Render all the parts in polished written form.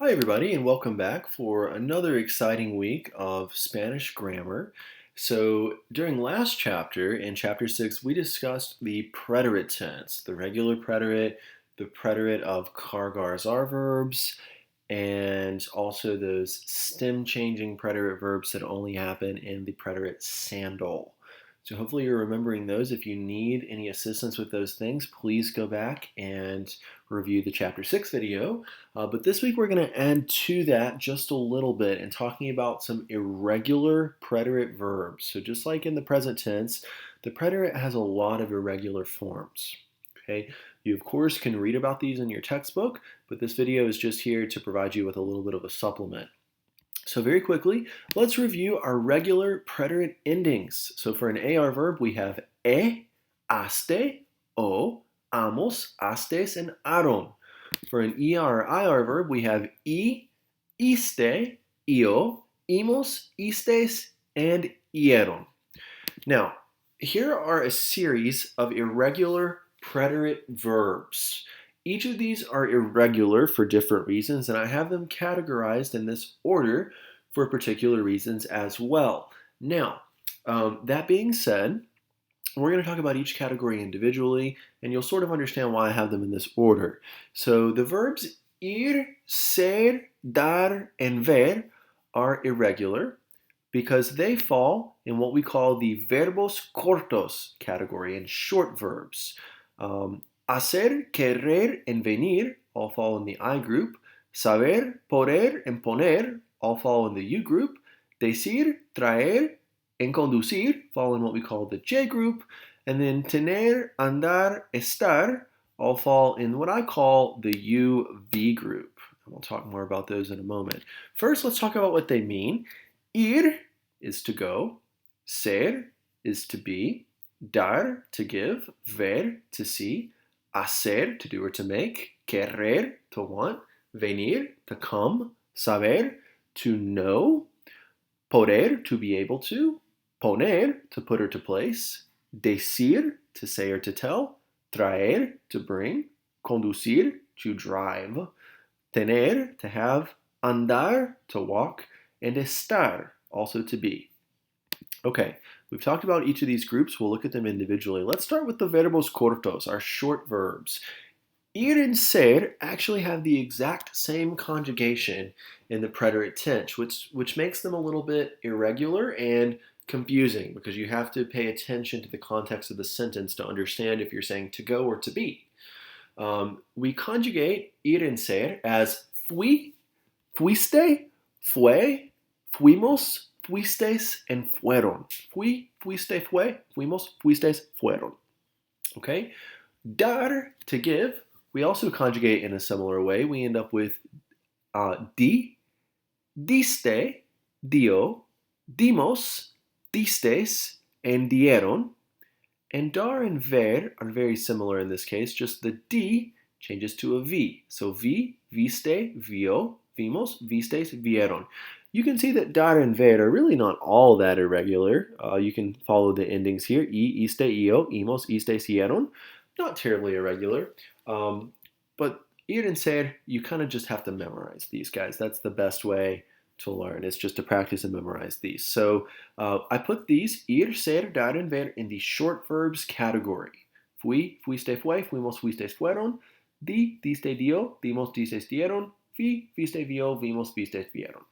Hi, everybody, and welcome back for another exciting week of Spanish grammar. So, during last chapter, in chapter 6, we discussed the preterite tense, the regular preterite, the preterite of cargar are verbs, and also those stem changing preterite verbs that only happen in the preterite sandal. So hopefully you're remembering those. If you need any assistance with those things, please go back and review the chapter 6 video. But this week we're going to add to that just a little bit and talking about some irregular preterite verbs. So just like in the present tense, the preterite has a lot of irregular forms. Okay, you of course can read about these in your textbook, but this video is just here to provide you with a little bit of a supplement. So very quickly, let's review our regular preterite endings. So for an AR verb, we have aste, o, amos, astes, and aron. For an ER or IR verb, we have iste, io, imos, istes, and ieron. Now, here are a series of irregular preterite verbs. Each of these are irregular for different reasons, and I have them categorized in this order for particular reasons as well. Now, that being said, we're going to talk about each category individually, and you'll sort of understand why I have them in this order. So the verbs ir, ser, dar, and ver are irregular because they fall in what we call the verbos cortos category and short verbs. Hacer, querer, and venir all fall in the I group. Saber, poder, and poner all fall in the U group. Decir, traer, and conducir fall in what we call the J group. And then tener, andar, estar all fall in what I call the UV group. And we'll talk more about those in a moment. First, let's talk about what they mean. Ir is to go. Ser is to be. Dar, to give. Ver, to see. Hacer, to do or to make. Querer, to want. Venir, to come. Saber, to know. Poder, to be able to. Poner, to put or to place. Decir, to say or to tell. Traer, to bring. Conducir, to drive. Tener, to have. Andar, to walk. And estar, also to be. Okay, we've talked about each of these groups. We'll look at them individually. Let's start with the verbos cortos, our short verbs. Ir and ser actually have the exact same conjugation in the preterite tense, which makes them a little bit irregular and confusing because you have to pay attention to the context of the sentence to understand if you're saying to go or to be. We conjugate ir and ser as fui, fuiste, fue, fuimos, fuisteis, and fueron. Fui, fuiste, fue, fuimos, fuisteis, fueron. Okay? Dar, to give, we also conjugate in a similar way. We end up with di, diste, dio, dimos, distes, and dieron. And dar and ver are very similar in this case, just the d changes to a v. So vi, viste, vio, vimos, vistes, vieron. You can see that dar and ver are really not all that irregular. You can follow the endings here. Iste, io, imos, istes, ieron. Not terribly irregular. But ir and ser, you kind of just have to memorize these guys. That's the best way to learn. It's just to practice and memorize these. So I put these, ir, ser, dar, and ver, in the short verbs category. Fui, fuiste, fue, fuimos, fuistes, fueron. Di, diste, dio, dimos, distes, dieron. Vi, viste, vio, vimos, vistes, vieron.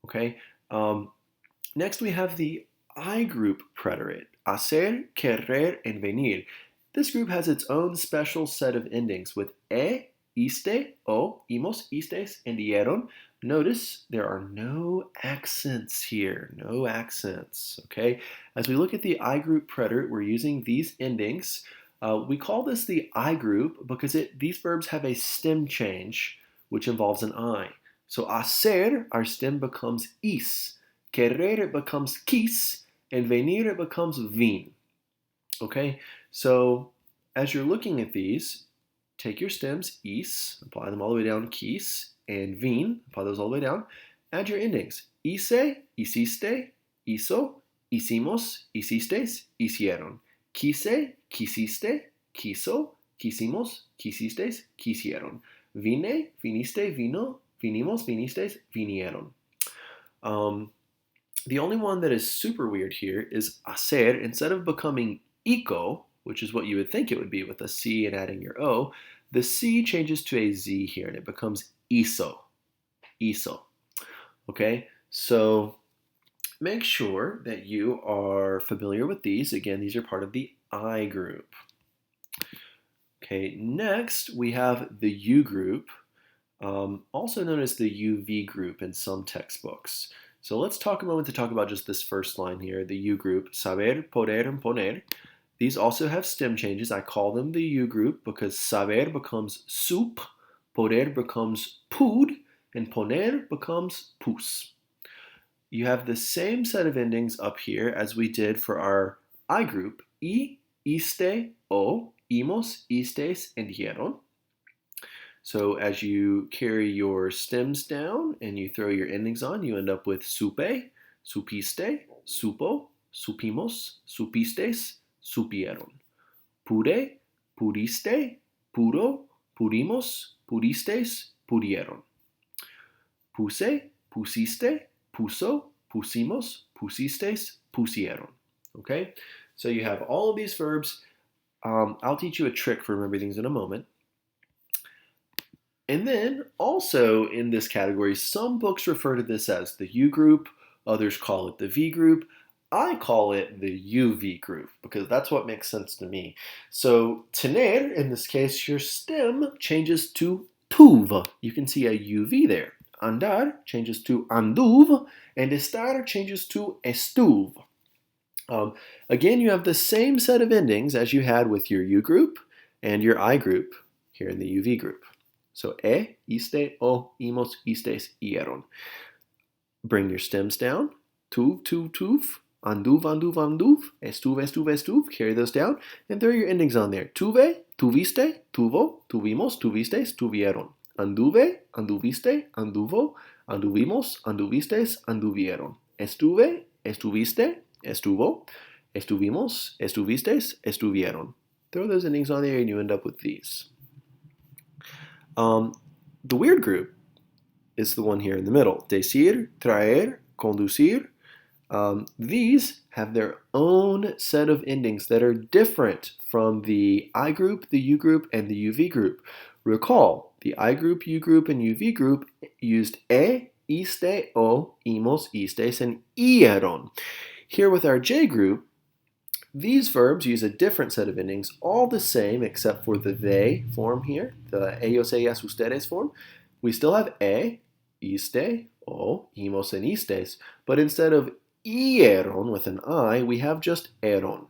Okay. Next we have the I group preterite. Hacer, querer, and venir. This group has its own special set of endings with iste, o, imos, istes, and dieron. Notice there are no accents here, no accents, okay? As we look at the I group preterite, we're using these endings. We call this the I group because these verbs have a stem change, which involves an I. So hacer, our stem becomes is. Querer, it becomes quis. And venir, it becomes vin. Okay, so as you're looking at these, take your stems, is, apply them all the way down, quis, and vin, apply those all the way down. Add your endings, hice, hiciste, hizo, hicimos, hicistes, hicieron. Quise, quisiste, quiso, quisimos, quisistes, quisieron. Vine, viniste, vino, vinimos, vinistes, vinieron. The only one that is super weird here is hacer. Instead of becoming ico, which is what you would think it would be with a C and adding your O, the C changes to a Z here and it becomes iso. Iso. Okay, so make sure that you are familiar with these. Again, these are part of the I group. Okay, next we have the U group, also known as the UV group in some textbooks. So let's talk a moment to talk about just this first line here, the U group, saber, poder, and poner. These also have stem changes. I call them the U group because saber becomes soup, poder becomes pud, and poner becomes pus. You have the same set of endings up here as we did for our I group, I, iste, o, imos, istes, and dieron. So as you carry your stems down and you throw your endings on, you end up with supe, supiste, supo, supimos, supistes, supieron. Pude, pudiste, pudo, pudimos, pudistes, pudieron. Puse, pusiste, puso, pusimos, pusistes, pusieron. Okay? So you have all of these verbs. I'll teach you a trick for remembering things in a moment. And then also in this category, some books refer to this as the U group, others call it the V group. I call it the UV group because that's what makes sense to me. So tener, in this case, your stem changes to tuv. You can see a UV there. Andar changes to anduv, and estar changes to estuv. Again, you have the same set of endings as you had with your U group and your I group here in the UV group. So iste, o, imos, istes, ieron. Bring your stems down. Tuv, tuv, tuv. Anduv, anduv, anduv. Estuv, estuv, estuv. Carry those down and throw your endings on there. Tuve, tuviste, tuvo, tuvimos, tuvistes, tuvieron. Anduve, anduviste, anduvo, anduvimos, anduvistes, anduvieron. Estuve, estuviste, estuvo, estuvimos, estuvistes, estuvieron. Throw those endings on there and you end up with these. The weird group is the one here in the middle. Decir, traer, conducir. These have their own set of endings that are different from the I group, the U group, and the UV group. Recall, the I group, U group, and UV group used iste, o, imos, istes, and ieron. Here with our J group, these verbs use a different set of endings, all the same except for the they form here, the ellos, ellas, ustedes form. We still have iste, o, imos, and istes, but instead of ieron with an I, we have just eron.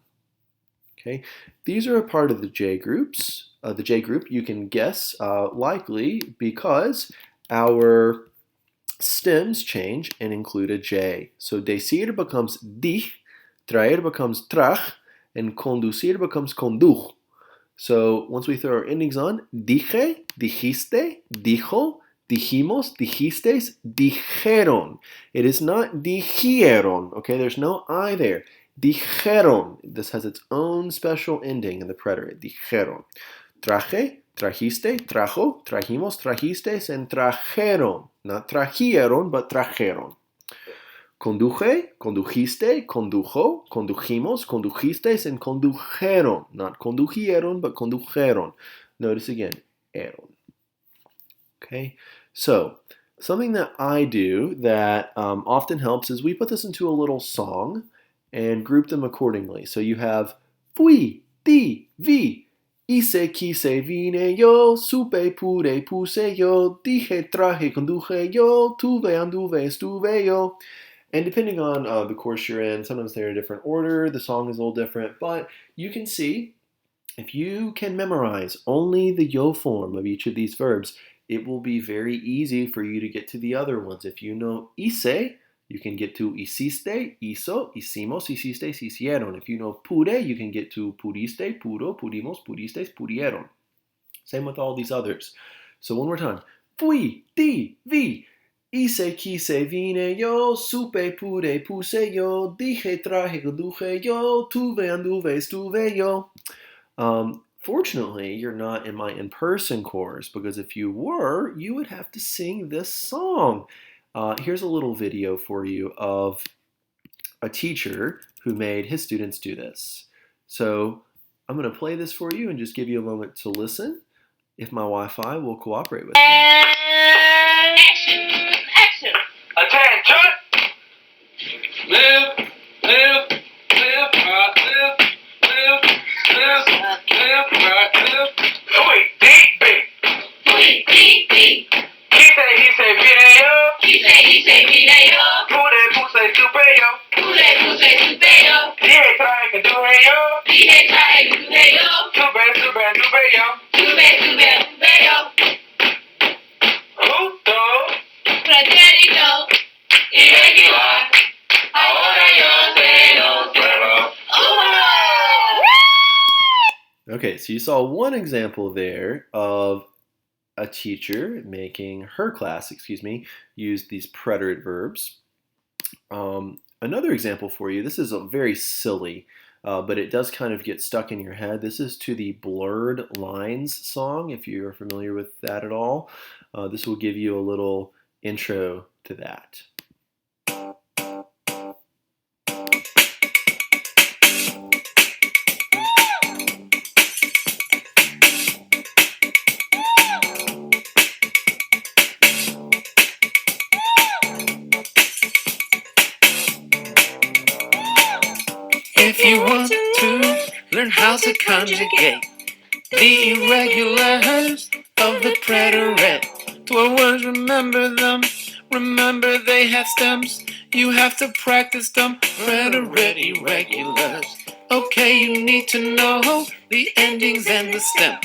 Okay, these are a part of the J groups. The J group, you can guess likely because our stems change and include a J. So decir becomes di, traer becomes trach, and conducir becomes conduj. So once we throw our endings on, dije, dijiste, dijo, dijimos, dijistes, dijeron. It is not dijeron, okay? There's no I there. Dijeron. This has its own special ending in the preterite. Dijeron. Traje, trajiste, trajo, trajimos, trajistes, and trajeron. Not trajieron, but trajeron. Conduje, condujiste, condujo, condujimos, condujistes, and condujeron. Not condujieron, but condujeron. Notice again, eron. Okay, so something that I do that often helps is we put this into a little song and group them accordingly. So you have fui, ti, vi, hice, quise, vine yo, supe, pude, puse yo, dije, traje, conduje yo, tuve, anduve, estuve yo. And depending on the course you're in, sometimes they're in a different order, the song is a little different, but you can see if you can memorize only the yo form of each of these verbs, it will be very easy for you to get to the other ones. If you know hice, you can get to hiciste, hizo, hicimos, hicistes, hicieron. If you know pude, you can get to pudiste, pudo, pudimos, pudistes, pudieron. Same with all these others. So one more time. Fui, ti, vi. Hice, quise, vine yo, supe, pude, puse yo, dije, traje, conduje yo, tuve, anduve, estuve yo. Fortunately, you're not in my in-person course because if you were, you would have to sing this song. Here's a little video for you of a teacher who made his students do this. So I'm going to play this for you and just give you a moment to listen if my Wi-Fi will cooperate with me. Action! Action! Attention! Live, live, live, live, live, live, live, live. Wait, beat. He say video. He say video. Who say superior? He ain't trying to do it, yo. Too bad, yo. Who though? Preterite, irregular, ahora yo te lo pruebo. Okay, so you saw one example there of a teacher making her class, use these preterite verbs. Another example for you, this is a very silly, but it does kind of get stuck in your head. This is to the Blurred Lines song, if you're familiar with that at all. This will give you a little intro to that. If you want to learn how to conjugate the irregulars of the preterite to our words, remember them. Remember they have stems. You have to practice them. Preterite irregulars. Okay, you need to know the endings and the stem,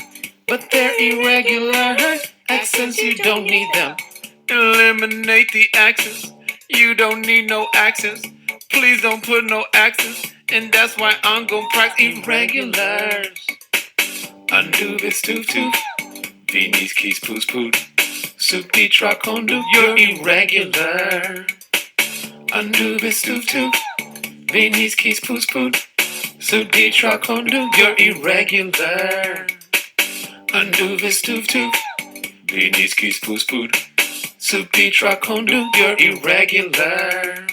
but they're irregular accents. You don't need them. Eliminate the accents. You don't need no accents. Please don't put no accents. And that's why I'm gon' practice irregulars. Undo this tooth, Vinis keys poos poot. Supi tracondu, you're irregular. Undo this tooth, Vinis keys poos poot. Supi tracondu, you're irregular. Undo this tooth, Vinis keys poos poot. Supi tracondu, you're irregular.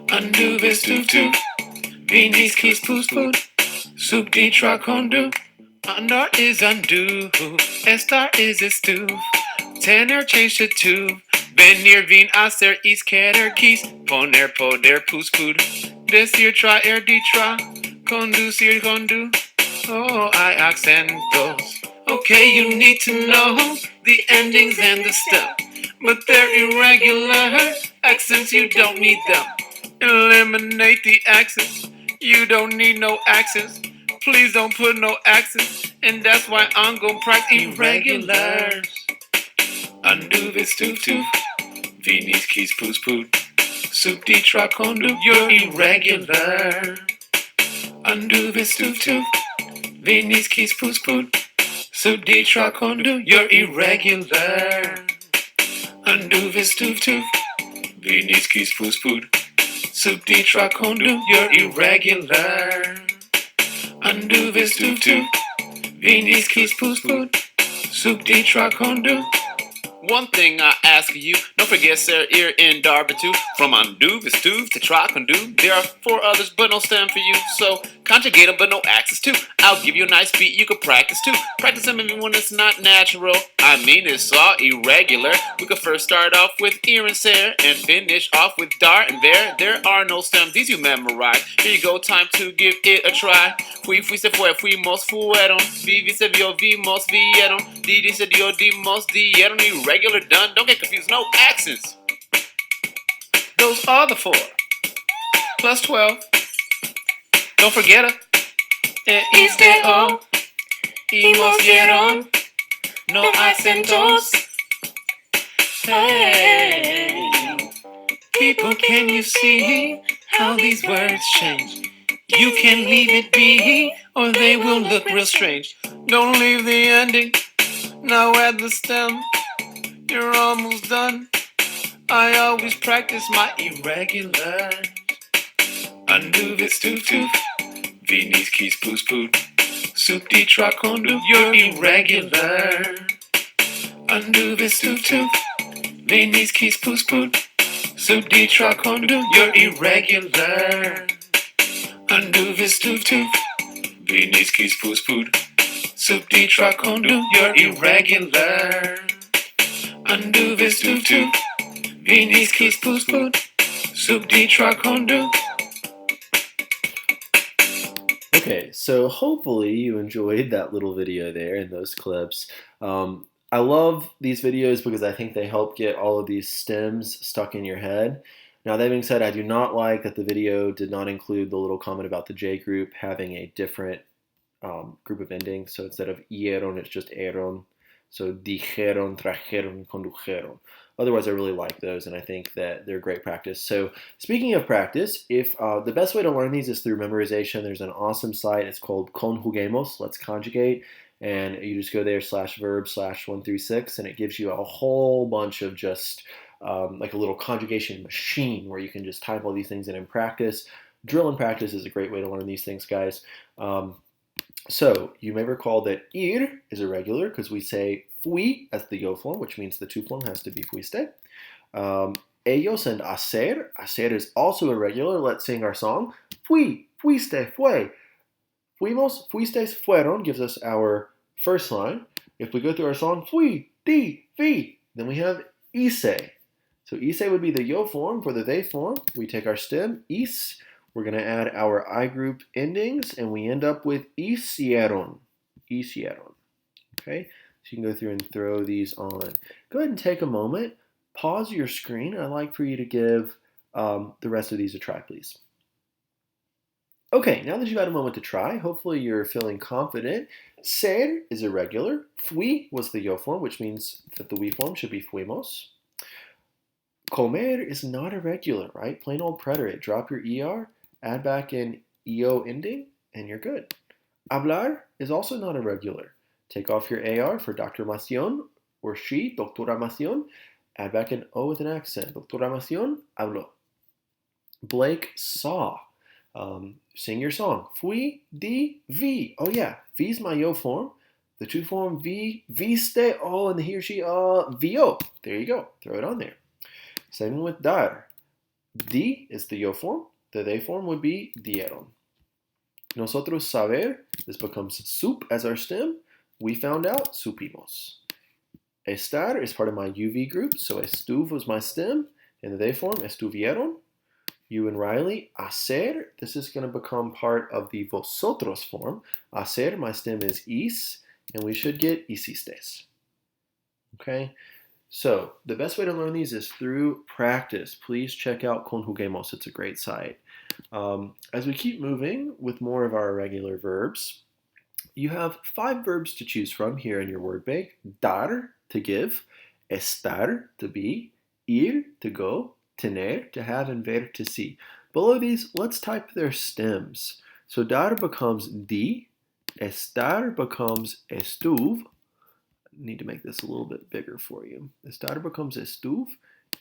Undo this tooth, Vinis keys poos poot. Supi tracondu. Under is undo, estar is estuve, tenor change to two, venir vin aser is querer quis, poner poder pus pud, decir traer ditra, conducir condu, oh I acentos. Okay, you need to know the endings and the stem, but they're irregular accents, you don't need them. Eliminate the accents, you don't need no accents. Please don't put no accents, and that's why I'm gon' practice irregulars. Undo this tooth, Vinis keys poos poot. Sup di tracondu, you're irregular. Undo this tooth, Vinis keys poos poot. Sup di tracondu, you're irregular. Undo this tooth, Vinis keys poos poot. Sup di tracondu, you're irregular. Undo this tooth, Vinis keys poos poot. Sup di tracondu. One thing I ask of you, don't forget Sir Ear in Darbitu. From undo, vestuve to tracondu. There are 4 others, but no stem for you. So conjugate them, but no accents too. I'll give you a nice beat you can practice too. Practice them even when it's not natural. I mean, it's all irregular. We could first start off with ear and ser and finish off with dar and ver. There are no stems, these you memorize. Here you go, time to give it a try. Fui se fue, fuimos fueron. Vivi se vio, vimos vieron. Didi se dio, dimos dieron. Irregular done, don't get confused, no accents. Those are the 4. Plus 12. Don't forget it. Himos vieron. No acentos. Hey. People, can you see how these words change? You can leave it be, or they will look real strange. Don't leave the ending, now add the stem. You're almost done. I always practice my irregulars. Undo this tooth, Vinis keys poos poot. Subditra condu, you're irregular. Anduvis tutu, venis kis pus put. Subditra condu, you're irregular. Anduvis tutu, venis kis pus put. Subditra condu, you're irregular. Anduvis tutu, venis kis pus put. Subditra condu. Okay, so hopefully you enjoyed that little video there and those clips. I love these videos because I think they help get all of these stems stuck in your head. Now, that being said, I do not like that the video did not include the little comment about the J group having a different group of endings. So instead of ieron, it's just eron. So dijeron, trajeron, condujeron. Otherwise, I really like those, and I think that they're great practice. So speaking of practice, if the best way to learn these is through memorization, there's an awesome site. It's called Conjugamos, Let's Conjugate. And you just go there /verb/136, and it gives you a whole bunch of just like a little conjugation machine where you can just type all these things in and practice. Drill and practice is a great way to learn these things, guys. So you may recall that ir is irregular because we say fui as the yo form, which means the to form has to be fuiste. Ellos and hacer. Hacer is also irregular. Let's sing our song. Fui, fuiste, fue. Fuimos, fuistes, fueron gives us our first line. If we go through our song, fui, di, vi, then we have hice. So hice would be the yo form. For the they form, we take our stem, is. We're going to add our I group endings, and we end up with hicieron. Hicieron. Okay? So you can go through and throw these on. Go ahead and take a moment. Pause your screen. I'd like for you to give the rest of these a try, please. Okay, now that you've had a moment to try, hopefully you're feeling confident. Ser is irregular. Fui was the yo form, which means that the we form should be fuimos. Comer is not irregular, right? Plain old preterite. Drop your ER, add back an EO ending, and you're good. Hablar is also not irregular. Take off your AR for Dr. Macion or she, Doctora Macion. Add back an O with an accent. Doctora Macion habló. Blake saw. Sing your song. Fui, di, vi. Oh yeah, vi's my yo form. The to form vi, viste, oh, and the he or she, vio. There you go. Throw it on there. Same with dar. Di is the yo form. The they form would be dieron. Nosotros saber, this becomes sup as our stem. We found out, supimos. Estar is part of my UV group, so estuv was my stem. In the they form, estuvieron. You and Riley, hacer, this is going to become part of the vosotros form. Hacer, my stem is is, and we should get hicistes. Okay? So the best way to learn these is through practice. Please check out Conjugamos. It's a great site. As we keep moving with more of our irregular verbs, you have 5 verbs to choose from here in your word bank. Dar, to give. Estar, to be. Ir, to go. Tener, to have, and ver, to see. Below these, let's type their stems. So dar becomes di. Estar becomes estuv. Need to make this a little bit bigger for you. Estar becomes estuv,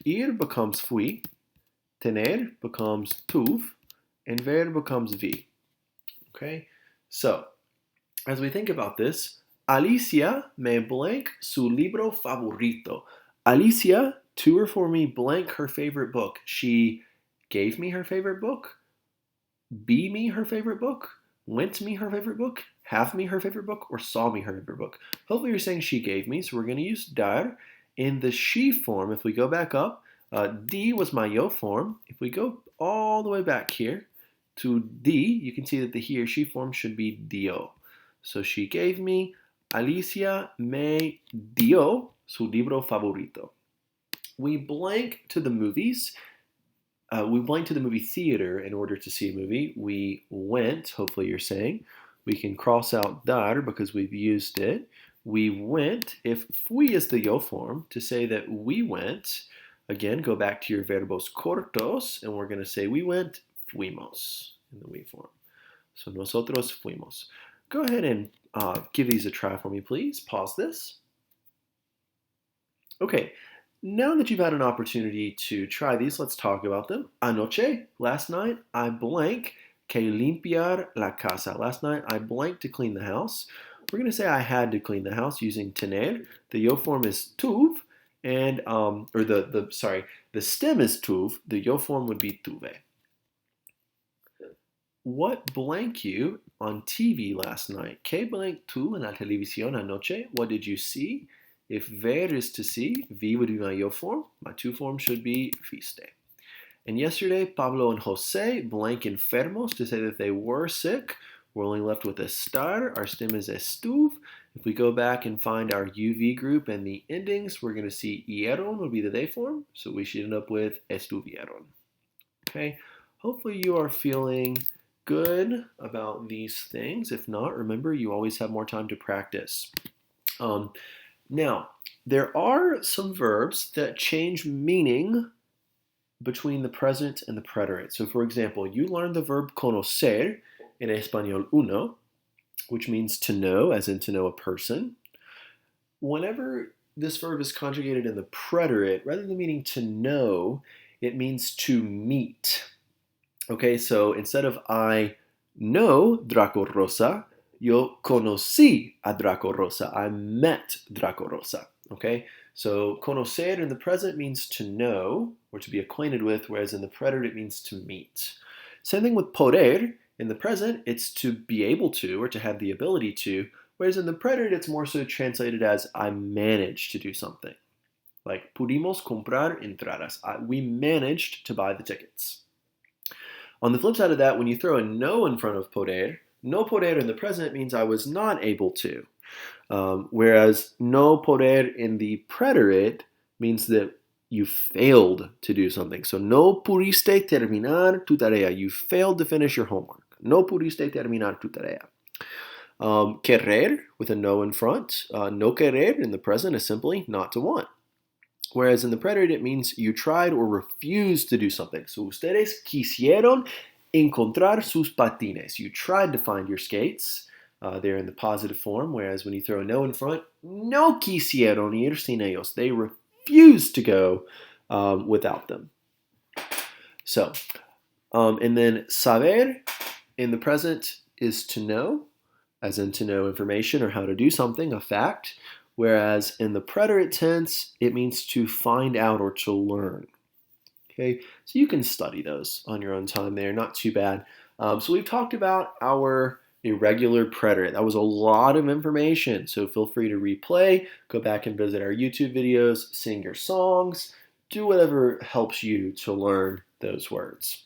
ir becomes fui, tener becomes tuv, and ver becomes vi. Okay, so as we think about this, Alicia me blank su libro favorito. Alicia, to or for me, blank her favorite book. She gave me her favorite book, be me her favorite book, went me her favorite book, have me her favorite book, or saw me her favorite book. Hopefully you're saying she gave me, so we're going to use dar. In the she form, if we go back up, di was my yo form. If we go all the way back here to di, you can see that the he or she form should be dio. So she gave me, Alicia me dio su libro favorito. We blank to the movies. We blank to the movie theater in order to see a movie. We went, hopefully you're saying. We can cross out dar because we've used it. We went, if fui is the yo form, to say that we went, again, go back to your verbos cortos, and we're going to say we went, fuimos, in the we form. So nosotros fuimos. Go ahead and give these a try for me, please. Pause this. Okay. Now that you've had an opportunity to try these, let's talk about them. Anoche, last night, I blank que limpiar la casa. Last night I blanked to clean the house. We're going to say I had to clean the house using tener. The yo form is tuve, and the stem is tuve. The yo form would be tuve. What blank you on TV last night? ¿Qué blank tú en la televisión anoche? What did you see? If ver is to see, vi would be my yo form. My tu form should be viste. And yesterday, Pablo and Jose blank enfermos to say that they were sick. We're only left with estar. Our stem is estuve. If we go back and find our UV group and the endings, we're going to see ieron would be the they form. So we should end up with estuvieron. Okay. Hopefully you are feeling good about these things. If not, remember you always have more time to practice. Now, there are some verbs that change meaning between the present and the preterite. So for example, you learned the verb conocer in Español uno, which means to know, as in to know a person. Whenever this verb is conjugated in the preterite, rather than meaning to know, it means to meet. Okay, so instead of I know Draco Rosa, yo conocí a Draco Rosa. I met Draco Rosa. Okay, so conocer in the present means to know or to be acquainted with, whereas in the preterite it means to meet. Same thing with poder. In the present, it's to be able to or to have the ability to, whereas in the preterite it's more so translated as I managed to do something. Like pudimos comprar entradas. We managed to buy the tickets. On the flip side of that, when you throw a no in front of poder, no poder in the present means I was not able to. Whereas no poder in the preterite means that you failed to do something. So no pudiste terminar tu tarea. You failed to finish your homework. No pudiste terminar tu tarea. Querer with a no in front. No querer in the present is simply not to want. Whereas in the preterite, it means you tried or refused to do something. So ustedes quisieron encontrar sus patines. You tried to find your skates. They're in the positive form. Whereas when you throw a no in front, no quisieron ir sin ellos. They refused to go without them. So, and then saber in the present is to know, as in to know information or how to do something, a fact. Whereas in the preterite tense, it means to find out or to learn. Okay, so you can study those on your own time there, not too bad. So we've talked about our irregular preterite. That was a lot of information, so feel free to replay, go back and visit our YouTube videos, sing your songs, do whatever helps you to learn those words.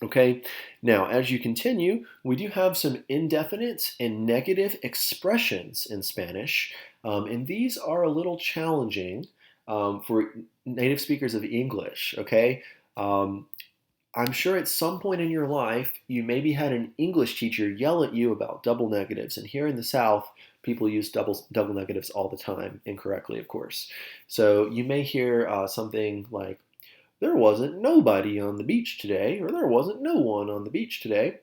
Okay, now as you continue, we do have some indefinite and negative expressions in Spanish, and these are a little challenging for native speakers of English, okay? I'm sure at some point in your life, you maybe had an English teacher yell at you about double negatives, and here in the South, people use double negatives all the time, incorrectly, of course. So you may hear something like, there wasn't nobody on the beach today, or there wasn't no one on the beach today.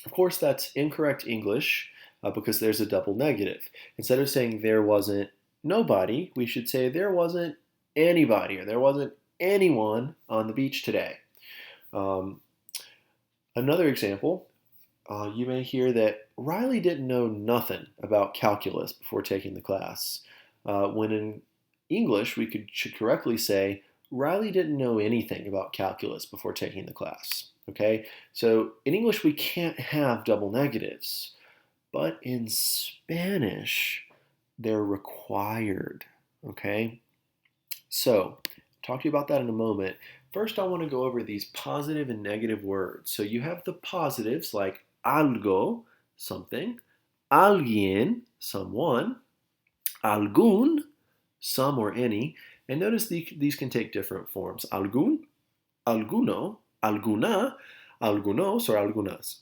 Of course, that's incorrect English because there's a double negative. Instead of saying there wasn't nobody, we should say there wasn't anybody, or there wasn't anyone on the beach today. Another example, you may hear that Riley didn't know nothing about calculus before taking the class. When in English, we should correctly say, Riley didn't know anything about calculus before taking the class, okay? So in English, we can't have double negatives, but in Spanish, they're required, okay? So, talk to you about that in a moment. First, I want to go over these positive and negative words. So you have the positives like algo, something, alguien, someone, algún, some or any, and notice these can take different forms. Algún, alguno, alguna, algunos, or algunas.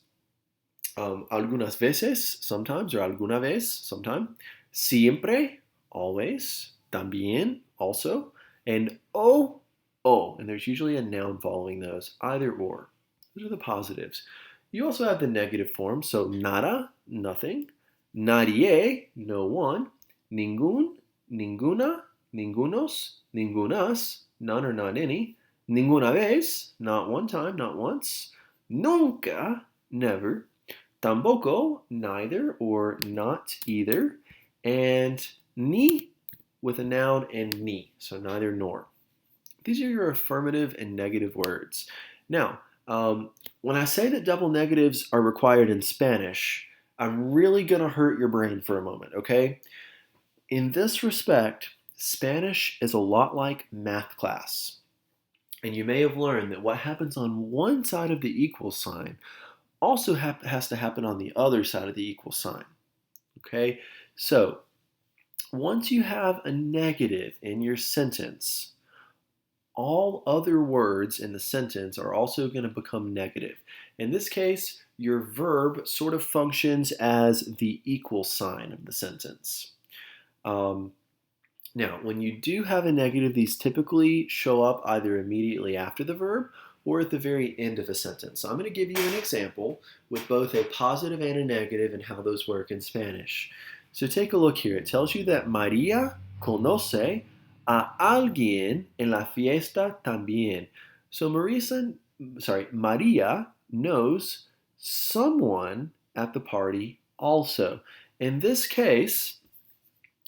Algunas veces, sometimes, or alguna vez, sometime. Siempre, always. También, also. And o, and there's usually a noun following those, either or. Those are the positives. You also have the negative form, so nada, nothing. Nadie, no one. Ningún, ninguna, ningunos, ningunas, none or not any. Ninguna vez, not one time, not once. Nunca, never. Tampoco, neither or not either. And ni with a noun and ni, so neither nor. These are your affirmative and negative words. Now, when I say that double negatives are required in Spanish, I'm really going to hurt your brain for a moment, okay? In this respect, Spanish is a lot like math class. And you may have learned that what happens on one side of the equal sign also has to happen on the other side of the equal sign. Okay? So, once you have a negative in your sentence, all other words in the sentence are also going to become negative. In this case, your verb sort of functions as the equal sign of the sentence. Now, when you do have a negative, these typically show up either immediately after the verb or at the very end of a sentence. So I'm going to give you an example with both a positive and a negative and how those work in Spanish. So take a look here. It tells you that María conoce a alguien en la fiesta también. So María knows someone at the party also. In this case,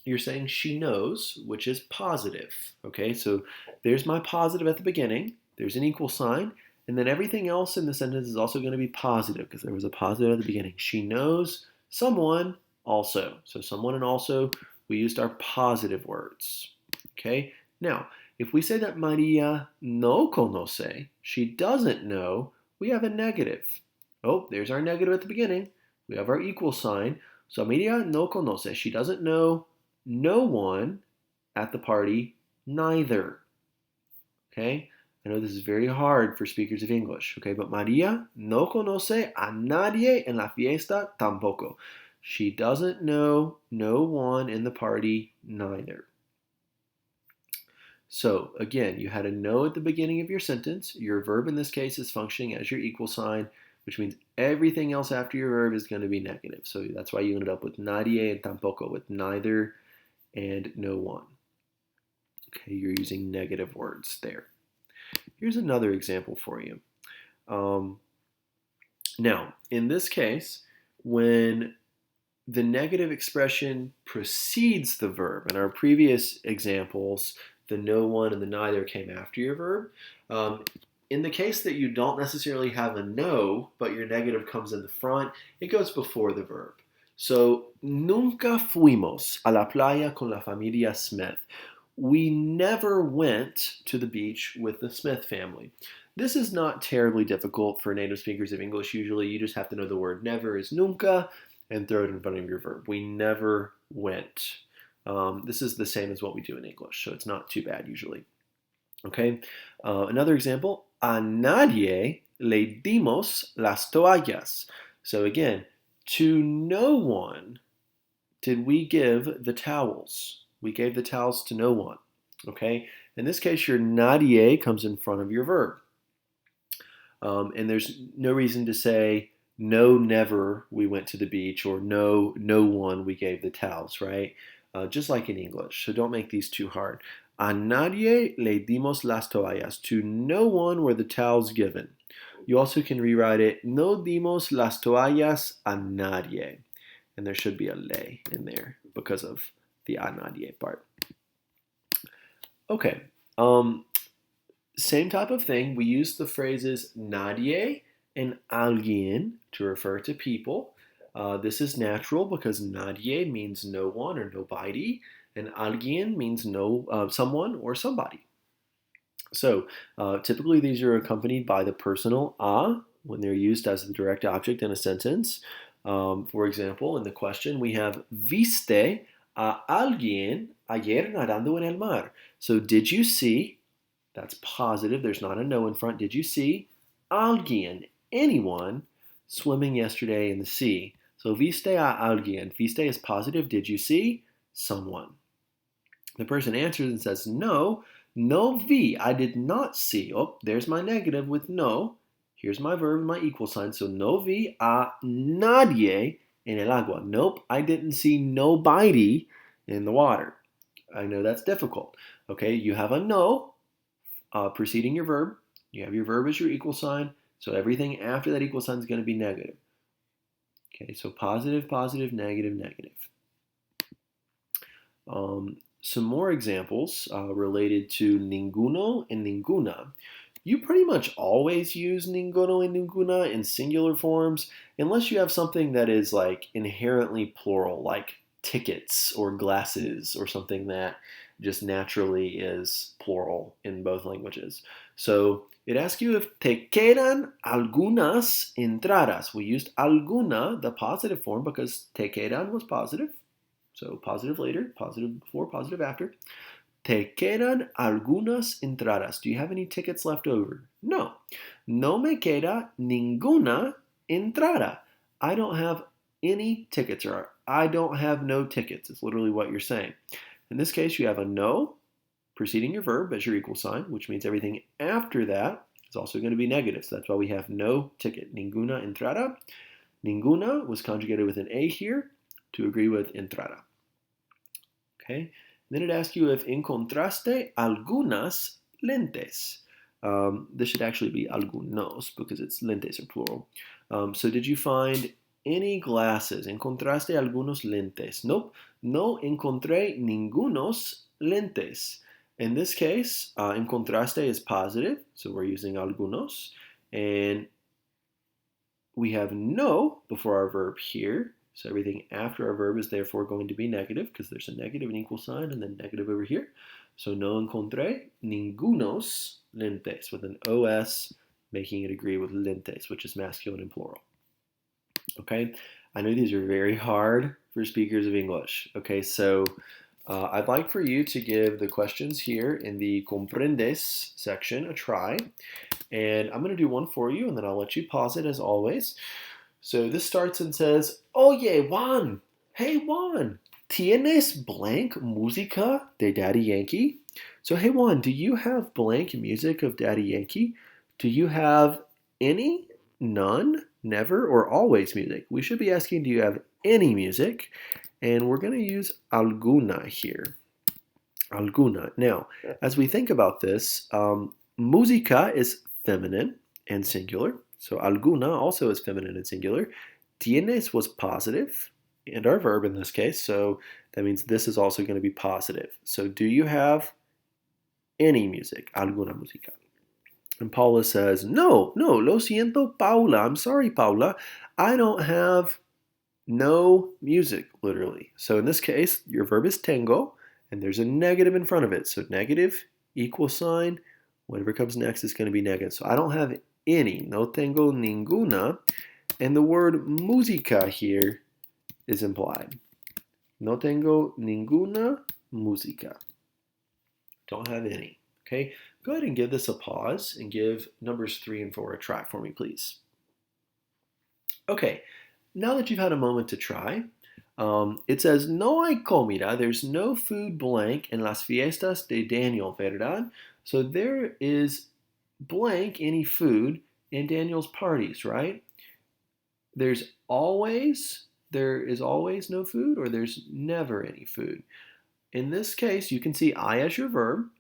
you're saying she knows, which is positive. Okay, so there's my positive at the beginning. There's an equal sign. And then everything else in the sentence is also going to be positive because there was a positive at the beginning. She knows someone also. So someone and also, we used our positive words. Okay, now, if we say that María no conoce, she doesn't know, we have a negative. Oh, there's our negative at the beginning. We have our equal sign. So María no conoce, she doesn't know no one at the party, neither. Okay? I know this is very hard for speakers of English, okay? But María no conoce a nadie en la fiesta tampoco. She doesn't know no one in the party, neither. So, again, you had a no at the beginning of your sentence. Your verb in this case is functioning as your equal sign, which means everything else after your verb is going to be negative. So that's why you ended up with nadie and tampoco, with neither and no one. Okay, you're using negative words there. Here's another example for you. Now, in this case, when the negative expression precedes the verb, in our previous examples, the no one and the neither came after your verb. In the case that you don't necessarily have a no, but your negative comes in the front, it goes before the verb. So, nunca fuimos a la playa con la familia Smith. We never went to the beach with the Smith family. This is not terribly difficult for native speakers of English. Usually you just have to know the word never is nunca and throw it in front of your verb. We never went. This is the same as what we do in English, so it's not too bad usually. Okay, another example, a nadie le dimos las toallas. So again, to no one did we give the towels. We gave the towels to no one. Okay, in this case, your nadie comes in front of your verb. And there's no reason to say no, never we went to the beach, or no, no one we gave the towels, right? Just like in English. So don't make these too hard. A nadie le dimos las toallas. To no one were the towels given. You also can rewrite it, no dimos las toallas a nadie. And there should be a le in there because of the a nadie part. Okay. Same type of thing. We use the phrases nadie and alguien to refer to people. This is natural because nadie means no one or nobody, and alguien means someone or somebody. So typically these are accompanied by the personal a when they're used as the direct object in a sentence. For example, in the question we have viste a alguien ayer nadando en el mar. So did you see? That's positive. There's not a no in front. Did you see alguien, anyone, swimming yesterday in the sea? So viste a alguien. Viste is positive. Did you see someone? The person answers and says, no, no vi. I did not see. Oh, there's my negative with no. Here's my verb, my equal sign. So no vi a nadie en el agua. Nope, I didn't see nobody in the water. I know that's difficult. Okay, you have a no preceding your verb. You have your verb as your equal sign. So everything after that equal sign is going to be negative. Okay, so positive, positive, negative, negative. Some more examples related to ninguno and ninguna. You pretty much always use ninguno and ninguna in singular forms unless you have something that is like inherently plural, like tickets or glasses or something that just naturally is plural in both languages. So it asks you if te quedan algunas entradas. We used alguna, the positive form, because te quedan was positive. So positive later, positive before, positive after. Te quedan algunas entradas. Do you have any tickets left over? No. No me queda ninguna entrada. I don't have any tickets, or I don't have no tickets. It's literally what you're saying. In this case, you have a no preceding your verb as your equal sign, which means everything after that is also going to be negative. So that's why we have no ticket. Ninguna entrada. Ninguna was conjugated with an A here to agree with entrada. Okay. Then it asks you if encontraste algunas lentes. This should actually be algunos because it's lentes are plural. So did you find any glasses? ¿Encontraste algunos lentes? Nope. No encontré ningunos lentes. In this case, encontraste is positive, so we're using algunos. And we have no before our verb here. So everything after our verb is therefore going to be negative because there's a negative and equal sign and then negative over here. So no encontré ningunos lentes with an OS making it agree with lentes, which is masculine and plural. Okay, I know these are very hard for speakers of English. Okay, so I'd like for you to give the questions here in the comprendes section a try. And I'm going to do one for you and then I'll let you pause it as always. So this starts and says, Oye, Juan, hey Juan, ¿tienes blank música de Daddy Yankee? So hey Juan, do you have blank music of Daddy Yankee? Do you have any, none, never, or always music? We should be asking, do you have any music? And we're going to use alguna here. Alguna. Now, as we think about this, música is feminine and singular. So alguna also is feminine and singular. Tienes was positive, and our verb in this case, so that means this is also going to be positive. So do you have any music? Alguna música. And Paula says, no, lo siento, Paula. I'm sorry, Paula. I don't have no music, literally. So in this case, your verb is tengo, and there's a negative in front of it. So negative, equal sign, whatever comes next is going to be negative. So I don't have any, no tengo ninguna, and the word música here is implied. No tengo ninguna música. Don't have any. Okay, go ahead and give this a pause and give numbers 3 and 4 a try for me, please. Okay, now that you've had a moment to try, it says, no hay comida, there's no food blank en las fiestas de Daniel, ¿verdad? So there is blank any food in Daniel's parties, right? There is always no food, or there's never any food. In this case, you can see I as your verb.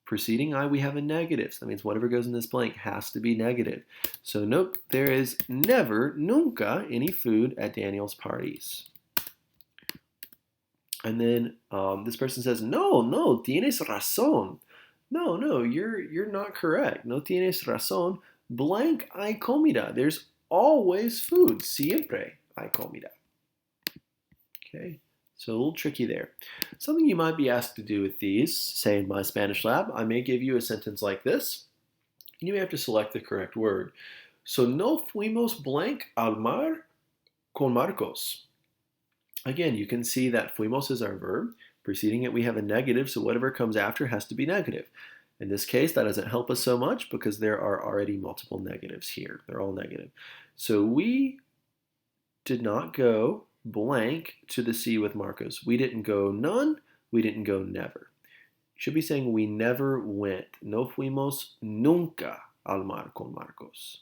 Preceding I, we have a negative. So that means whatever goes in this blank has to be negative. So nope, there is never, nunca, any food at Daniel's parties. And then this person says, no, tienes razón. No, you're not correct. No tienes razón. Blank hay comida. There's always food. Siempre hay comida. Okay, so a little tricky there. Something you might be asked to do with these, say in my Spanish lab, I may give you a sentence like this, and you may have to select the correct word. So no fuimos blank al mar con Marcos. Again, you can see that fuimos is our verb. Preceding it, we have a negative, so whatever comes after has to be negative. In this case, that doesn't help us so much because there are already multiple negatives here. They're all negative. So we did not go blank to the sea with Marcos. We didn't go none. We didn't go never. You should be saying we never went. No fuimos nunca al mar con Marcos.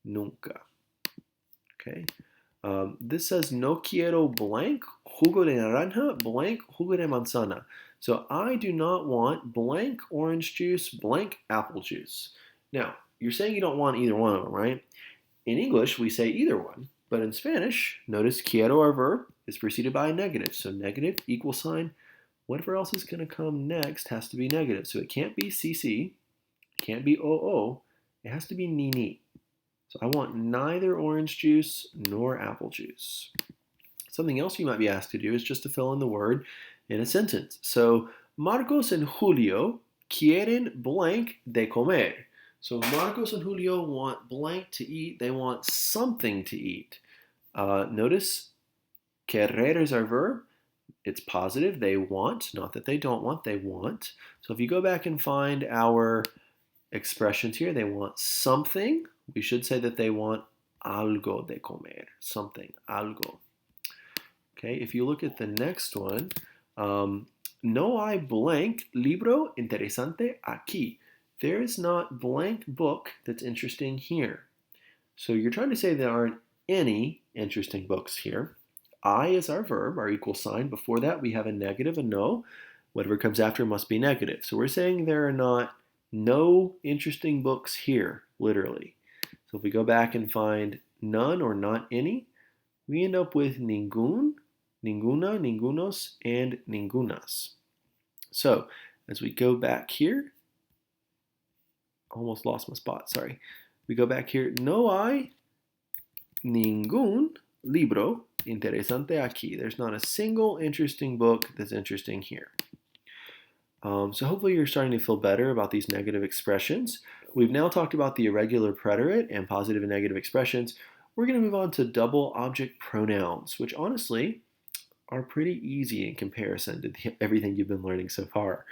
Nunca. Okay. This says no quiero blank jugo de naranja blank jugo de manzana. So I do not want blank orange juice blank apple juice. Now, you're saying you don't want either one of them, right? In English, we say either one, but in Spanish, notice quiero, our verb, is preceded by a negative. So negative, equal sign, whatever else is going to come next has to be negative. So it can't be CC, it can't be OO, it has to be ni. So I want neither orange juice nor apple juice. Something else you might be asked to do is just to fill in the word in a sentence. So Marcos and Julio quieren blank de comer. So Marcos and Julio want blank to eat. They want something to eat. Notice querer is our verb. It's positive. They want, not that they don't want, they want. So if you go back and find our expressions here, they want something. We should say that they want algo de comer, something, algo. Okay, if you look at the next one, no hay blank libro interesante aquí. There is not blank book that's interesting here. So you're trying to say there aren't any interesting books here. I is our verb, our equal sign. Before that, we have a negative, a no. Whatever comes after must be negative. So we're saying there are not no interesting books here, literally. So if we go back and find none or not any, we end up with ningún, ninguna, ningunos, and ningunas. So as we go back here, almost lost my spot, sorry. We go back here, no hay ningún libro interesante aquí. There's not a single interesting book that's interesting here. So hopefully you're starting to feel better about these negative expressions. We've now talked about the irregular preterite and positive and negative expressions. We're going to move on to double object pronouns, which honestly are pretty easy in comparison to everything you've been learning so far.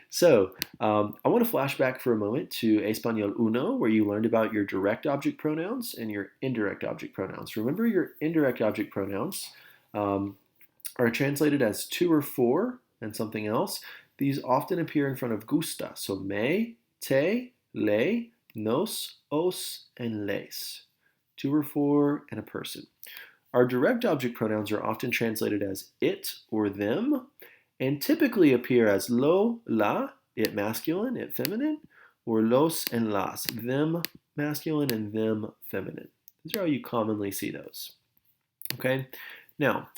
So I want to flash back for a moment to Español Uno, where you learned about your direct object pronouns and your indirect object pronouns. Remember, your indirect object pronouns are translated as to or for and something else. These often appear in front of gusta, so me, te, le, nos, os, and les. To or for and a person. Our direct object pronouns are often translated as it or them, and typically appear as lo, la, it masculine, it feminine, or los and las, them masculine and them feminine. These are how you commonly see those. Okay, now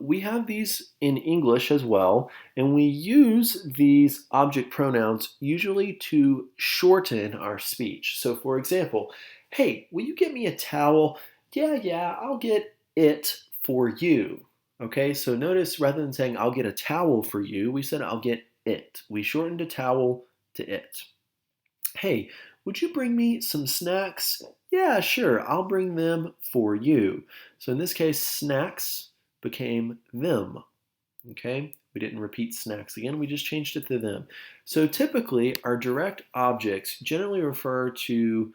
we have these in English as well, and we use these object pronouns usually to shorten our speech. So for example, hey, will you get me a towel? Yeah, I'll get it for you. Okay, so notice rather than saying I'll get a towel for you, we said I'll get it. We shortened a towel to it. Hey, would you bring me some snacks? Yeah, sure, I'll bring them for you. So in this case, snacks became them. Okay, we didn't repeat snacks again, we just changed it to them. So typically, our direct objects generally refer to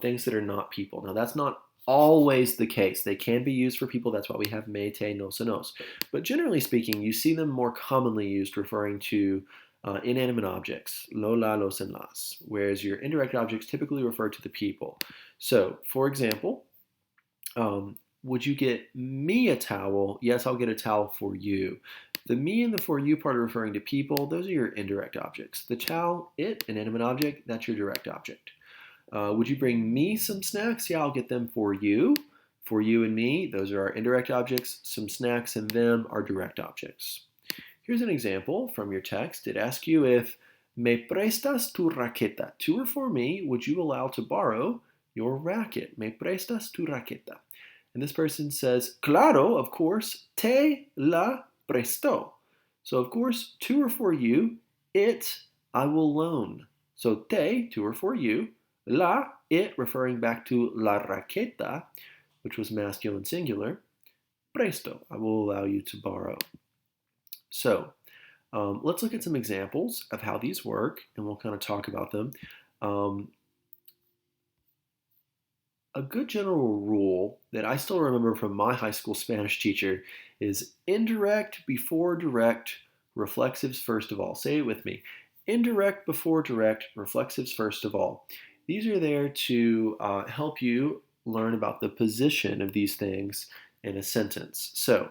things that are not people. Now that's not always the case. They can be used for people. That's why we have me, te, nos, and os. But generally speaking, you see them more commonly used referring to inanimate objects, lo, la, los, and las, whereas your indirect objects typically refer to the people. So, for example, would you get me a towel? Yes, I'll get a towel for you. The me and the for you part are referring to people. Those are your indirect objects. The towel, it, inanimate object, that's your direct object. Would you bring me some snacks? Yeah, I'll get them for you. For you and me, those are our indirect objects. Some snacks and them are direct objects. Here's an example from your text. It asks you if me prestas tu raqueta. To or for me, would you allow to borrow your racket? Me prestas tu raqueta. And this person says, claro, of course, te la presto. So of course, to or for you, it, I will loan. So te, to or for you, la, it, referring back to la raqueta, which was masculine singular, presto, I will allow you to borrow. So let's look at some examples of how these work, and we'll kind of talk about them. A good general rule that I still remember from my high school Spanish teacher is indirect before direct, reflexives first of all. Say it with me. Indirect before direct, reflexives first of all. These are there to help you learn about the position of these things in a sentence. So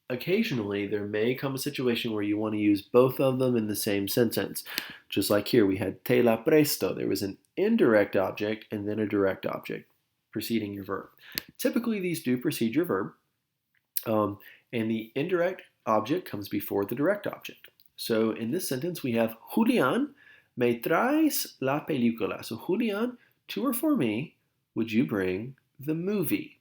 occasionally there may come a situation where you want to use both of them in the same sentence. Just like here, we had te la presto. There was an indirect object and then a direct object preceding your verb. Typically, these do precede your verb, and the indirect object comes before the direct object. So in this sentence, we have Julián, me traes la película. So Julián, to or for me, would you bring the movie?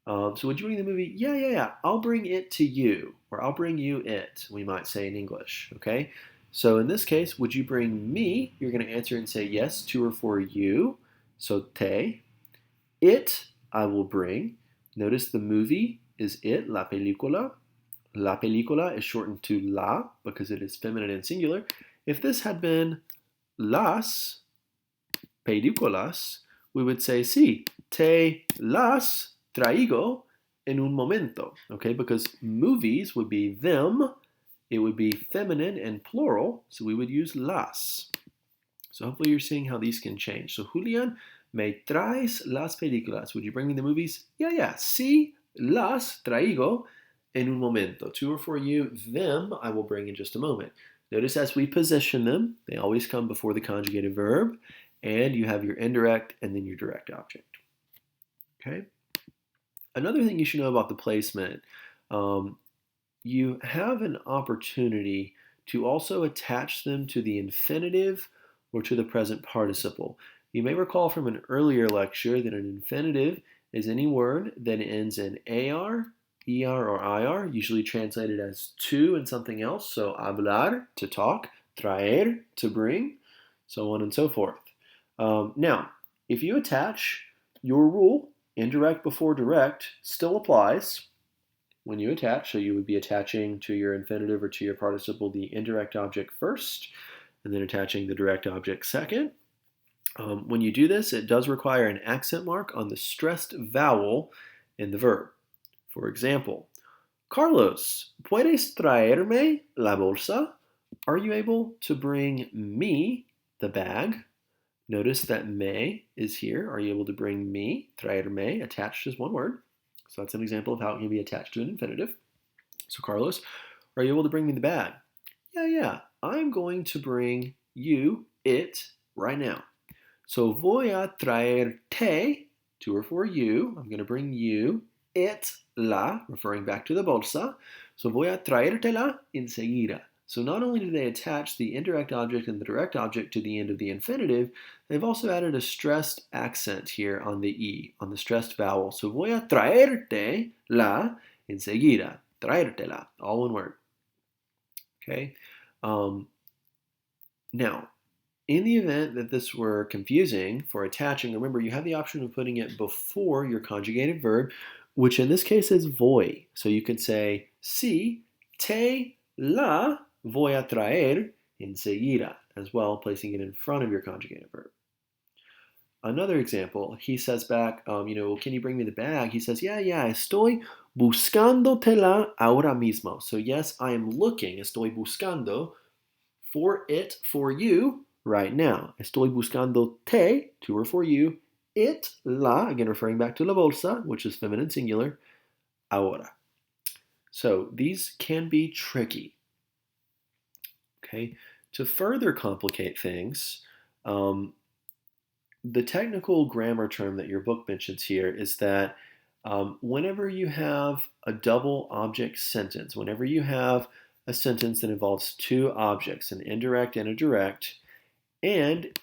So would you bring the movie? Yeah. I'll bring it to you, or I'll bring you it, we might say in English, okay? So in this case, would you bring me? You're going to answer and say yes, to or for you. So te. It, I will bring. Notice the movie is it, la película. La película is shortened to la because it is feminine and singular. If this had been las películas, we would say sí, te las traigo en un momento, okay? Because movies would be them, it would be feminine and plural, so we would use las. So hopefully you're seeing how these can change. So Julián, me traes las películas. Would you bring me the movies? Yeah. Sí, las traigo en un momento. To or for you, them I will bring in just a moment. Notice as we position them, they always come before the conjugated verb, and you have your indirect and then your direct object. Okay? Another thing you should know about the placement, you have an opportunity to also attach them to the infinitive or to the present participle. You may recall from an earlier lecture that an infinitive is any word that ends in AR, ER, or IR, usually translated as to and something else. So hablar, to talk, traer, to bring, so on and so forth. Now, if you attach your rule, indirect before direct, still applies when you attach. So you would be attaching to your infinitive or to your participle the indirect object first, and then attaching the direct object second. When you do this, it does require an accent mark on the stressed vowel in the verb. For example, Carlos, ¿puedes traerme la bolsa? Are you able to bring me the bag? Notice that me is here. Are you able to bring me, traerme, attached as one word? So that's an example of how it can be attached to an infinitive. So Carlos, are you able to bring me the bag? Yeah. I'm going to bring you it right now. So voy a traerte, to or for you. I'm going to bring you it, la, referring back to the bolsa. So voy a traértela enseguida. So not only do they attach the indirect object and the direct object to the end of the infinitive, they've also added a stressed accent here on the E, on the stressed vowel. So voy a traerte la enseguida. Traértela, all one word. Okay. Now, in the event that this were confusing for attaching, remember you have the option of putting it before your conjugated verb, which in this case is voy. So you could say, sí, te la voy a traer enseguida, as well, placing it in front of your conjugated verb. Another example, he says back, can you bring me the bag? He says, yeah, estoy buscándotela ahora mismo. So yes, I am looking, estoy buscando, for it, for you, right now. Estoy buscándote, to or for you, it, la, again referring back to la bolsa, which is feminine singular, ahora. So these can be tricky. Okay, to further complicate things, the technical grammar term that your book mentions here is that whenever you have a double object sentence, whenever you have a sentence that involves two objects, an indirect and a direct, and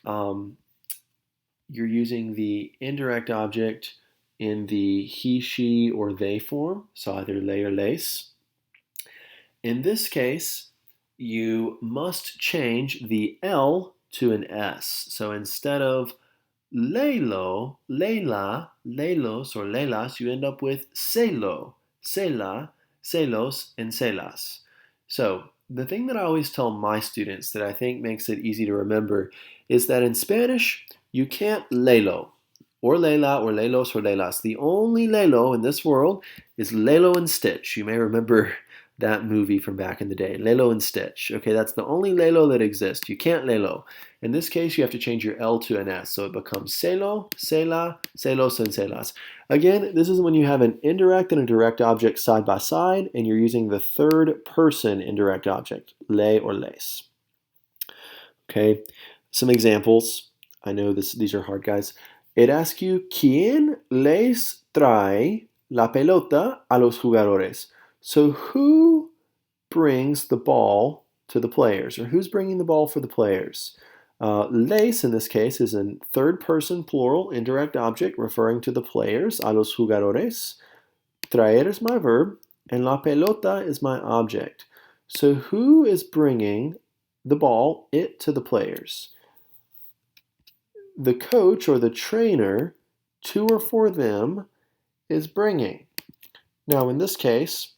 you're using the indirect object in the he, she, or they form, so either le or les. In this case, you must change the L to an S. So instead of lelo, lela, lelos, or lelas, you end up with celo, cela, celos, and celas. So the thing that I always tell my students that I think makes it easy to remember is that in Spanish, you can't lelo, or lela, or lelos, or lelas. The only lelo in this world is lelo and stitch. You may remember that movie from back in the day, Lilo and Stitch. Okay, that's the only Lilo that exists. You can't Lelo. In this case, you have to change your L to an S, so it becomes Celo, Cela, Celos, and Celas. Again, this is when you have an indirect and a direct object side by side, and you're using the third person indirect object, le or les. Okay, some examples. I know these are hard, guys. It asks you, ¿Quién les trae la pelota a los jugadores? So who brings the ball to the players, or who's bringing the ball for the players? Les, in this case, is a third person plural indirect object referring to the players, a los jugadores. Traer is my verb, and la pelota is my object. So who is bringing the ball, it, to the players? The coach or the trainer, to or for them, is bringing. Now, in this case,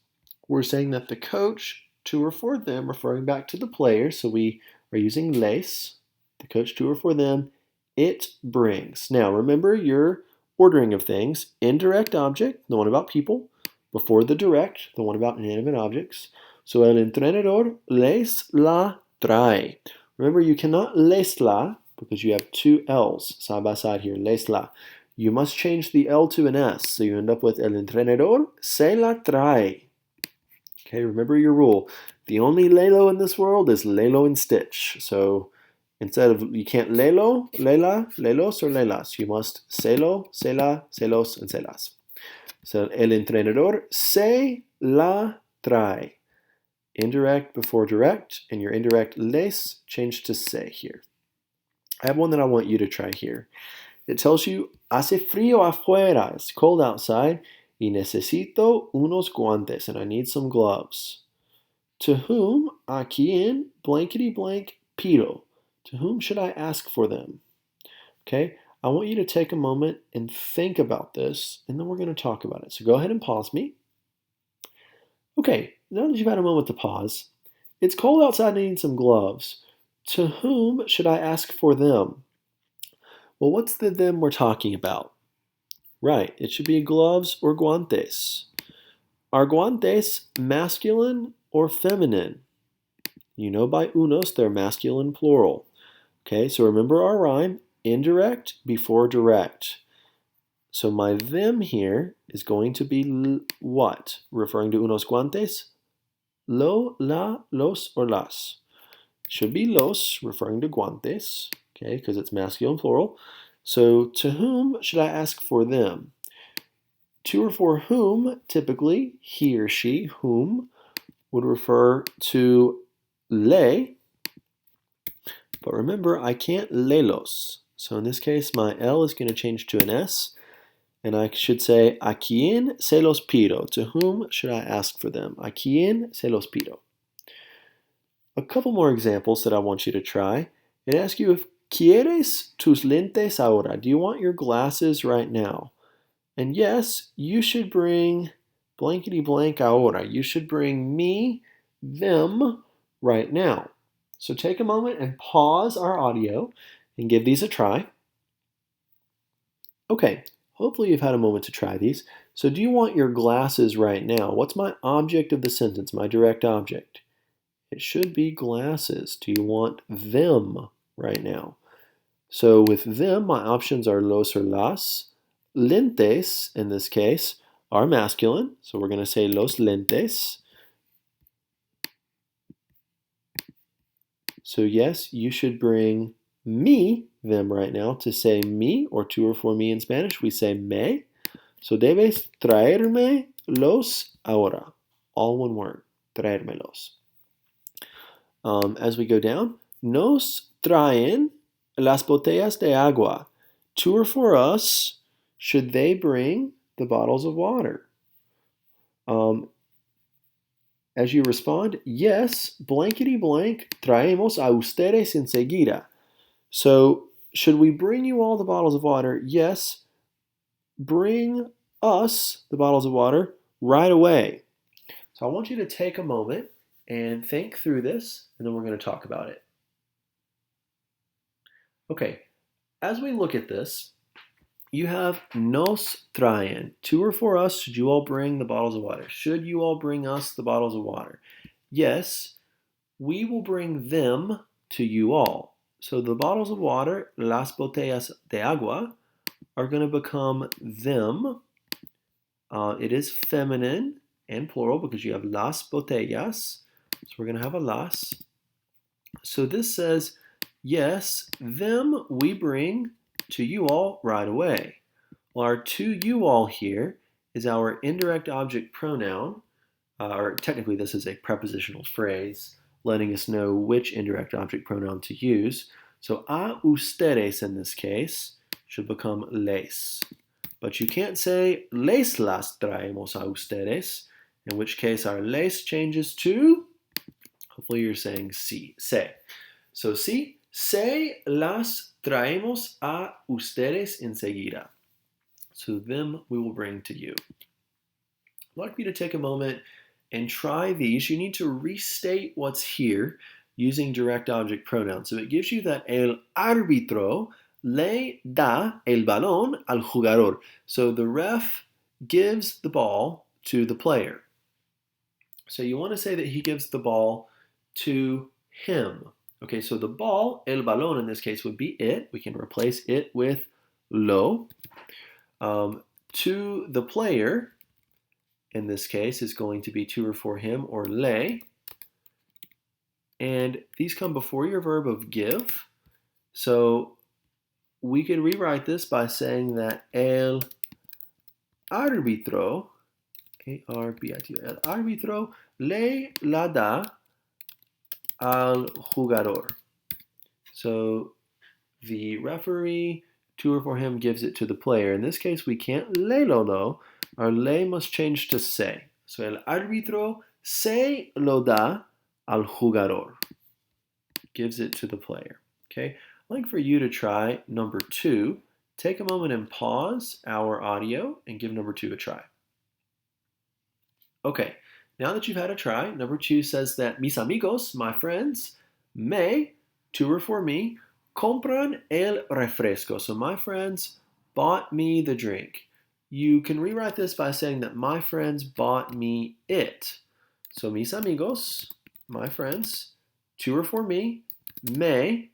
we're saying that the coach, to or for them, referring back to the players, so we are using les, the coach, to or for them, it brings. Now, remember your ordering of things. Indirect object, the one about people, before the direct, the one about inanimate objects. So, el entrenador les la trae. Remember, you cannot les la, because you have two L's side by side here, les la. You must change the L to an S, so you end up with el entrenador se la trae. Okay, remember your rule. The only Lelo in this world is Lilo and Stitch. So instead of, you can't Lelo, Lela, Lelos, or Lelas. You must Celo, Cela, Celos, and Celas. So el entrenador se la trae. Indirect before direct, and your indirect les change to se here. I have one that I want you to try here. It tells you, hace frío afuera, it's cold outside, y necesito unos guantes, and I need some gloves. To whom, a quien, blankety blank, pido. To whom should I ask for them? Okay, I want you to take a moment and think about this, and then we're going to talk about it. So go ahead and pause me. Okay, now that you've had a moment to pause, it's cold outside and I need some gloves. To whom should I ask for them? Well, what's the them we're talking about? Right, it should be gloves or guantes. Are guantes masculine or feminine? You know by unos, they're masculine plural. Okay, so remember our rhyme, indirect before direct. So my them here is going to be what? Referring to unos guantes? Lo, la, los, or las. Should be los, referring to guantes, okay, because it's masculine plural. So to whom should I ask for them? To or for whom, typically, he or she, whom, would refer to le, but remember, I can't lelos. So in this case, my L is going to change to an S, and I should say, a quien se los pido. To whom should I ask for them? A quien se los pido. A couple more examples that I want you to try. It asks you if quieres tus lentes ahora. Do you want your glasses right now? And yes, you should bring blankety blank ahora. You should bring me, them, right now. So take a moment and pause our audio and give these a try. Okay, hopefully you've had a moment to try these. So do you want your glasses right now? What's my object of the sentence, my direct object? It should be glasses. Do you want them right now? So with them, my options are los or las. Lentes, in this case, are masculine. So we're going to say los lentes. So yes, you should bring me, them right now. To say me, or to or for me in Spanish, we say me. So debes traerme los ahora. All one word, traérmelos. As we go down, nos traen las botellas de agua. To or for us, should they bring the bottles of water? As you respond, yes, blankety blank, traemos a ustedes enseguida. So, should we bring you all the bottles of water? Yes, bring us the bottles of water right away. So I want you to take a moment and think through this, and then we're going to talk about it. Okay, as we look at this, you have nos traen. To or for us, should you all bring the bottles of water? Should you all bring us the bottles of water? Yes, we will bring them to you all. So the bottles of water, las botellas de agua, are going to become them. It is feminine and plural because you have las botellas. So we're going to have a las. So this says, yes, them we bring to you all right away. Well, our to you all here is our indirect object pronoun, or technically this is a prepositional phrase letting us know which indirect object pronoun to use. So a ustedes in this case should become les. But you can't say les las traemos a ustedes, in which case our les changes to, hopefully you're saying sí, se. So sí, se las traemos a ustedes enseguida. So them we will bring to you. I'd like for you to take a moment and try these. You need to restate what's here using direct object pronouns. So it gives you that el árbitro le da el balón al jugador. So the ref gives the ball to the player. So you want to say that he gives the ball to him. Okay, so the ball, el balón in this case would be it. We can replace it with lo. To the player, in this case, is going to be to or for him or le. And these come before your verb of give. So we could rewrite this by saying that el árbitro, A-R-B-I-T-O, el árbitro le la da al jugador. So the referee, to or for him, gives it to the player. In this case, we can't le lo lo. Our le must change to se. So el árbitro se lo da al jugador. Gives it to the player. Okay? I'd like for you to try number 2. Take a moment and pause our audio and give number 2 a try. Okay, now that you've had a try, number 2 says that mis amigos, my friends, me, to or for me, compran el refresco. So my friends bought me the drink. You can rewrite this by saying that my friends bought me it. So mis amigos, my friends, to or for me, me,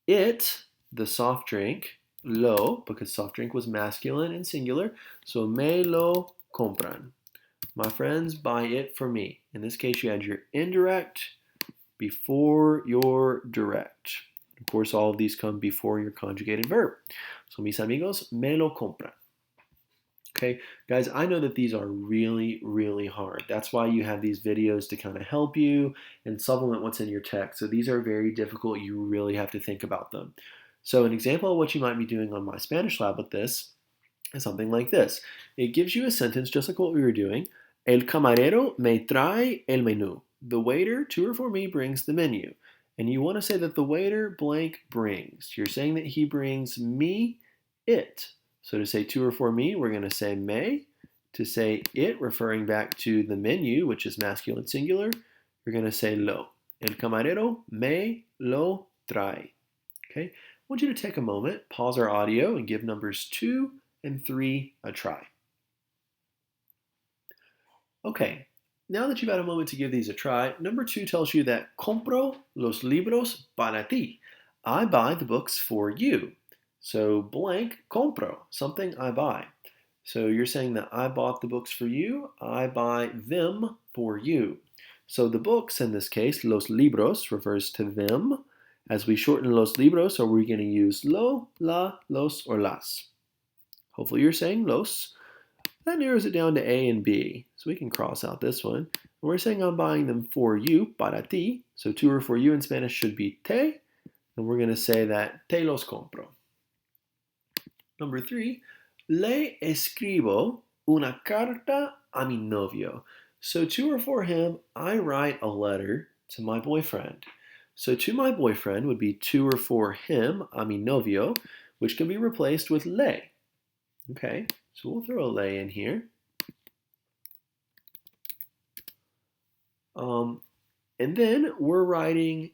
it, the soft drink, lo, because soft drink was masculine and singular, so me lo compran. My friends buy it for me. In this case, you add your indirect before your direct. Of course, all of these come before your conjugated verb. So mis amigos me lo compran. Okay, guys, I know that these are really, really hard. That's why you have these videos to kind of help you and supplement what's in your text. So these are very difficult. You really have to think about them. So an example of what you might be doing on My Spanish Lab with this is something like this. It gives you a sentence just like what we were doing. El camarero me trae el menú. The waiter, to or for me, brings the menu. And you want to say that the waiter blank brings. You're saying that he brings me it. So to say to or for me, we're going to say me. To say it, referring back to the menu, which is masculine singular, you're going to say lo. El camarero me lo trae. Okay? I want you to take a moment, pause our audio, and give numbers 2 and 3 a try. Okay, now that you've had a moment to give these a try, number 2 tells you that compro los libros para ti. I buy the books for you. So blank, compro, something I buy. So you're saying that I bought the books for you, I buy them for you. So the books, in this case, los libros, refers to them. As we shorten los libros, are we going to use lo, la, los, or las? Hopefully you're saying los. That narrows it down to A and B. So we can cross out this one. We're saying I'm buying them for you, para ti. So to or for you in Spanish should be te. And we're going to say that te los compro. Number 3, le escribo una carta a mi novio. So to or for him, I write a letter to my boyfriend. So to my boyfriend would be to or for him, a mi novio, which can be replaced with le. Okay, so we'll throw a le in here. And then we're writing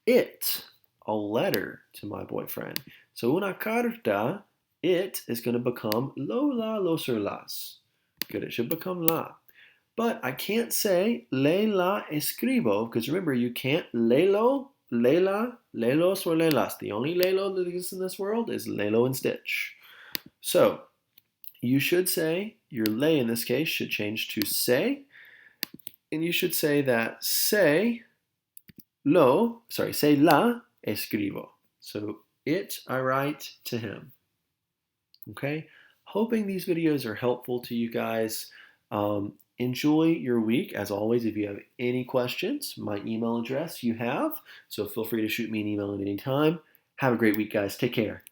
it, a letter to my boyfriend. So una carta it is going to become lo, la, los, or las. Good, it should become la. But I can't say le, la, escribo, because remember, you can't lelo, lela, lelos, or lelas. The only lelo that exists in this world is lelo and stitch. So you should say, your le in this case should change to say, and you should say that say la escribo. So it I write to him. Okay? Hoping these videos are helpful to you guys. Enjoy your week. As always, if you have any questions, my email address you have, so feel free to shoot me an email at any time. Have a great week, guys. Take care.